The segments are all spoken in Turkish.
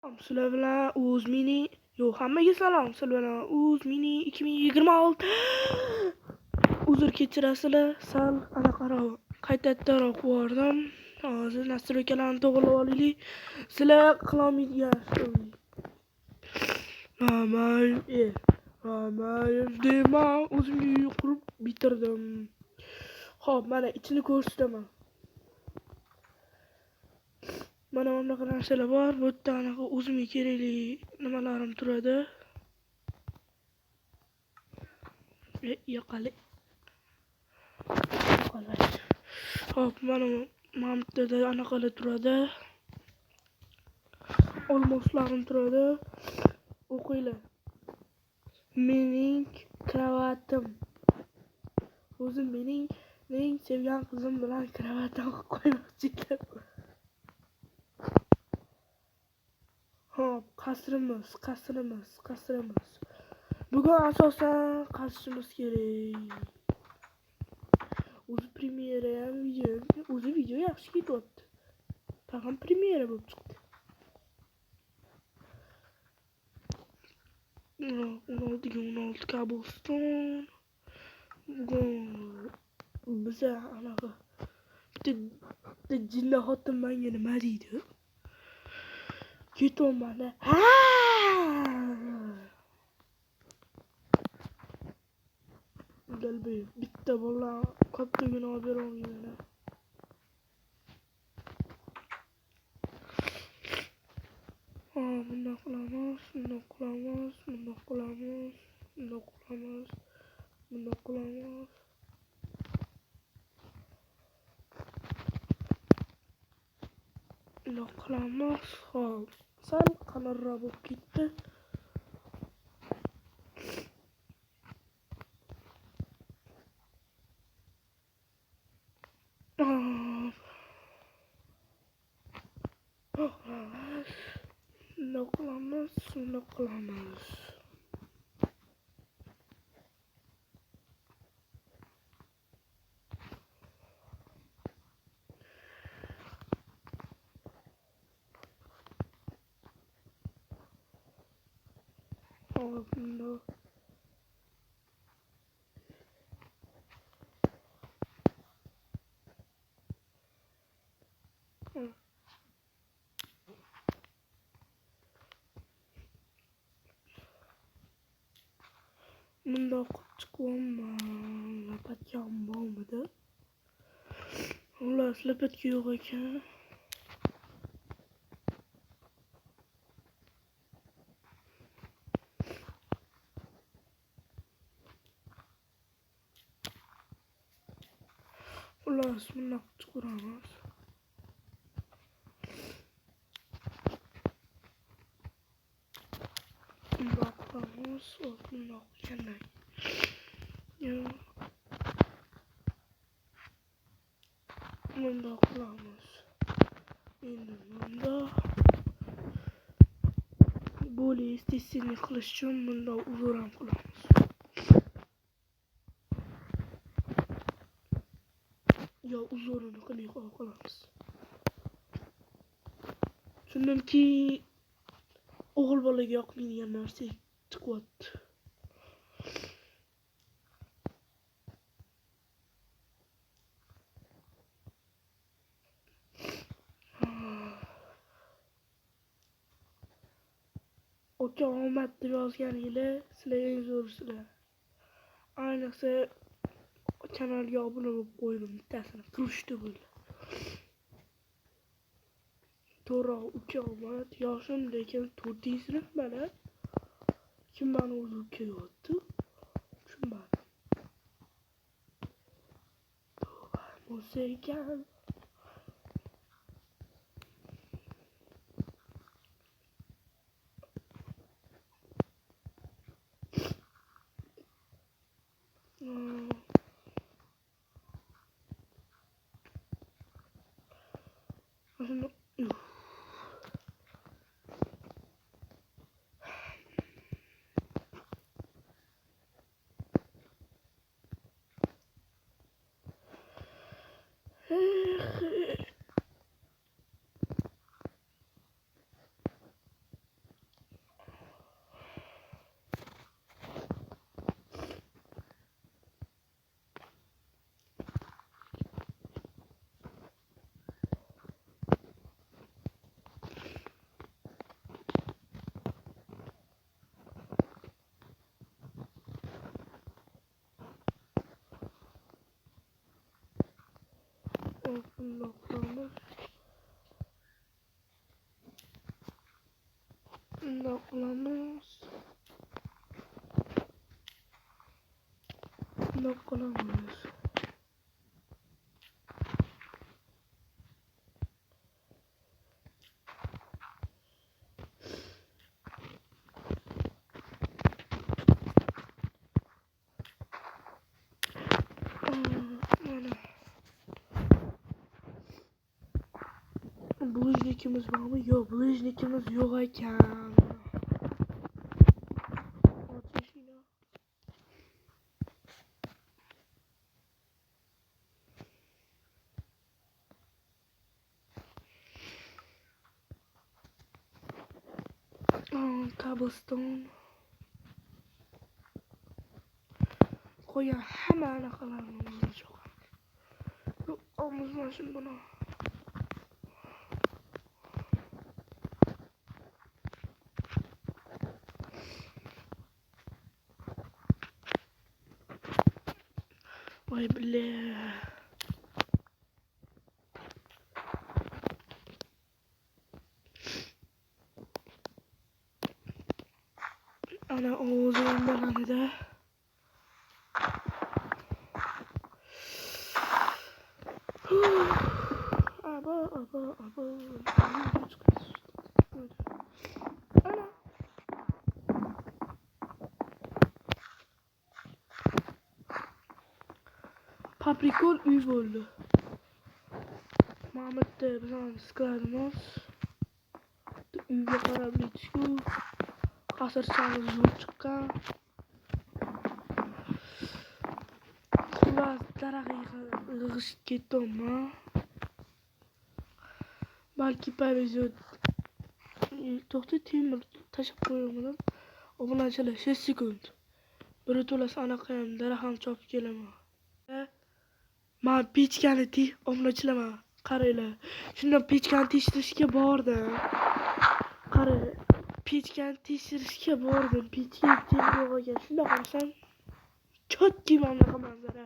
Sizlar bilan Uzmini, hammaga salom. Sizlar bilan Uzmini 2026. Uzr kechirasizlar, sal anaqaroq qaytaroq bordim. Hozir nastroykalarni to'g'rilab olaylik. Sizlar qilolmaydigan deyman, o'zimga uy qurib bitirdim. Xo'p, mana ichini ko'rsataman. Mana bunaqa narsalar bor. Bu yerda anaqa o'zimga kerakli nimalarim turadi. Yo'qali. Hop, mana mamtada anaqalar turadi. Olmoslarim turadi. O'qinglar. Mening kravatim. O'zim mening sevgan qizim bilan kravatim qo'ymoqchi ekan. Hop, qasrimiz. Bugun asosan qasrimiz kerak. O'zi premyera ham video yaxshi ketyapti. Tag'in premyera bo'lib chiqdi. 16 Cobblestone. Biza anaqa bitta jinni xotin menga nima deydi? Ketyapman. Galbi bitta bola kattagina olib berolmayman. Bundoq qilamiz. Hop, sal qalinroq bo'lib ketdi. Bundoq qilamiz. Bundoq chiqyapman. Lapatka bormidi? Xullas, lapatka yo'q ekan. Xullas, bundoq chiqaramiz. Bundoq qilamiz. Bundoq qilgandan bundoq qilamiz. Endi bundoq более естественный qilish uchun bundoq uzr ham qilamiz. Yo, uzrini qilib qolamiz. Tushundimki o'g'il bolaga yoqmaydigan narsa chiqyapti. Oka omad deb yozganinglar, sizlar eng zo'rsizlar. Ayniqsa kanalga obuna bo'lib qo'ydim, bittasini turishdi bo'ldi. To'g'ri, uka omad yoshim, lekin 4-sinfman. Kim meni o'zi uka deyapti? Tushunmadim. Bo'lsa ekan. Bundoq qilamiz. Bundoq qilamiz. Bundoq qilamiz. Mana blujnikimiz bormi? Yo'q, blujnikimiz yo'q ekan. Ochishini. Cobblestone. Qo'ya hamma anaqalarni o'zim. Yo'q, olmasam buni. Voy bile. Ana ovuzim balanida. Aba. Ana. Paprikol uy bo'ldi. Mahmudda bizning skladimiz. Uyga qarab netishku. Qasirchamiz yo'q chiqqan. Xullas daraxtga yig'ishib ketdimmi? Balki payvizot to'xta temir tashib qo'yaman. Obunachilar 6 sekund. Bir to'lasi anaqa ham daraxtni chopib kelaman. Men pechkani obunachilar qaranglar. Shunda pechkani tekshirishga bordim. Qara, pechkani tekshirishga bordim. Pechka temir yo'q ekan. Shunda qarasam chotki manaqa manzara.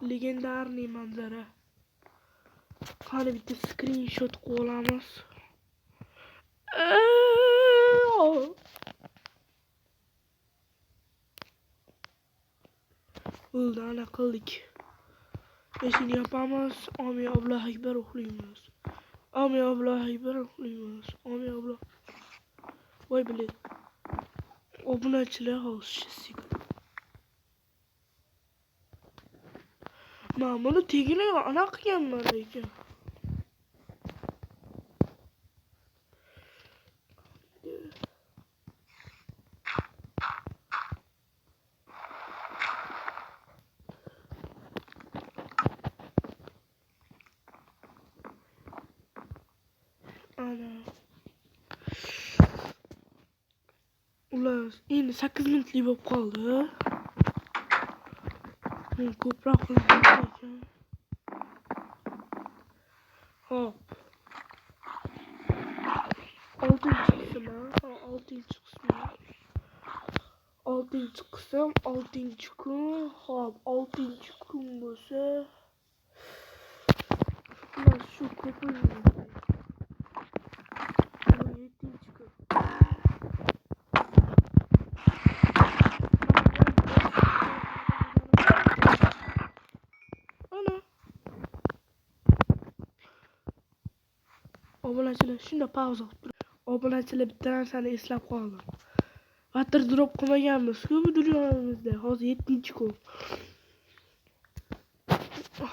Legendarniy manzara. Qani bitta screenshot qo'yamiz. Bo'ldi, ana qildik. Eshikni yopamiz. Omi Alloh akbar uxlaymiz. Omi Alloh akbar uxlaymiz. Omi Alloh. Voy bile. Obunachilar hozir. Men buni tegini anaqa qilganman lekin. Ana. Ular endi 8 minutlik bo'lib qoldi. Men ko'proq qildim ekan. Hop. 6-chi qism. 6-chi qism. 6-chi qism, 6-chi kun. Hop, 6-chi kun bo'lsa ular shu ko'payadi. 7-chi kun. Ana. Obunachilar shunda pauza qilib turib. Obunachilar bitta narsani eslab qoldim. Water drop qilmaganmiz-ku bu dunyomizda. Hozir 7-chi kun.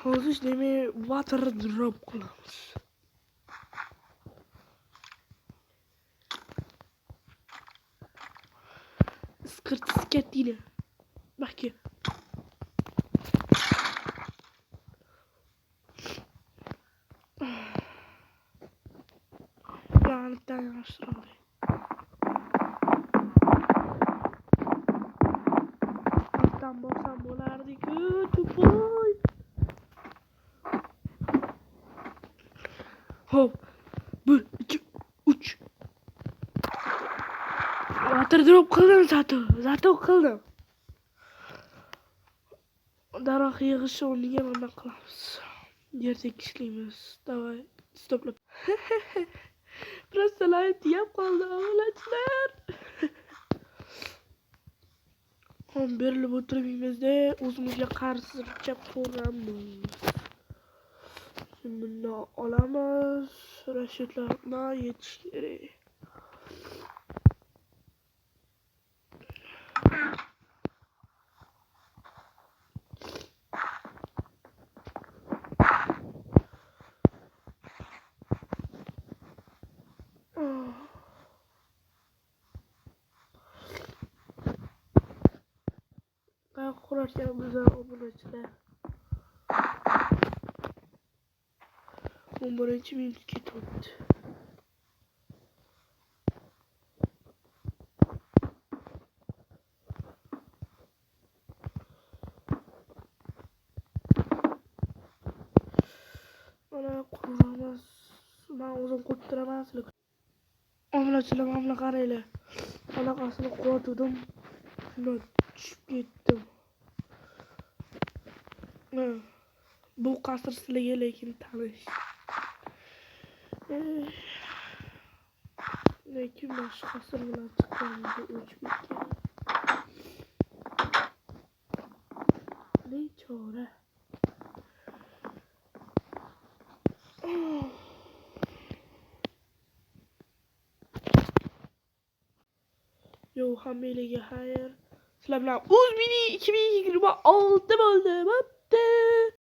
Hozir demay water drop qilamiz. Скотина. Bakki. Lanetden yaşlandı. Alttan baksam bolardı kötü boy. Hop. 1, 2, 3. Water drop qildim zato qildim. daraxt yig'ish o'rniga nima qilamiz? Yer tekishlaymiz. Davay, stoplab. Просто live deyap qoldi, obunachilar. Ham berilib o'tiribmizda, o'zimizga qarsizcha ko'ramiz. Bundan olamiz. Rashidlarga yetish kerak. Qurarkan bizlar obunachilar. 11-minut ketyapti. Mana quramiz. Men o'zim qurib turaman sizlar. Obunachilar mana qaranglar. Anaqasini qurdim. Shundan tushib ketdim. Bu qasr sizlarga lekin tanish. Lekin boshqa qasr bilan chiqqanimda o'chib ketgan. Bechora. Yo, hammalarga xayr. Sizlar bilan o'z mini 2026 bo'ldi.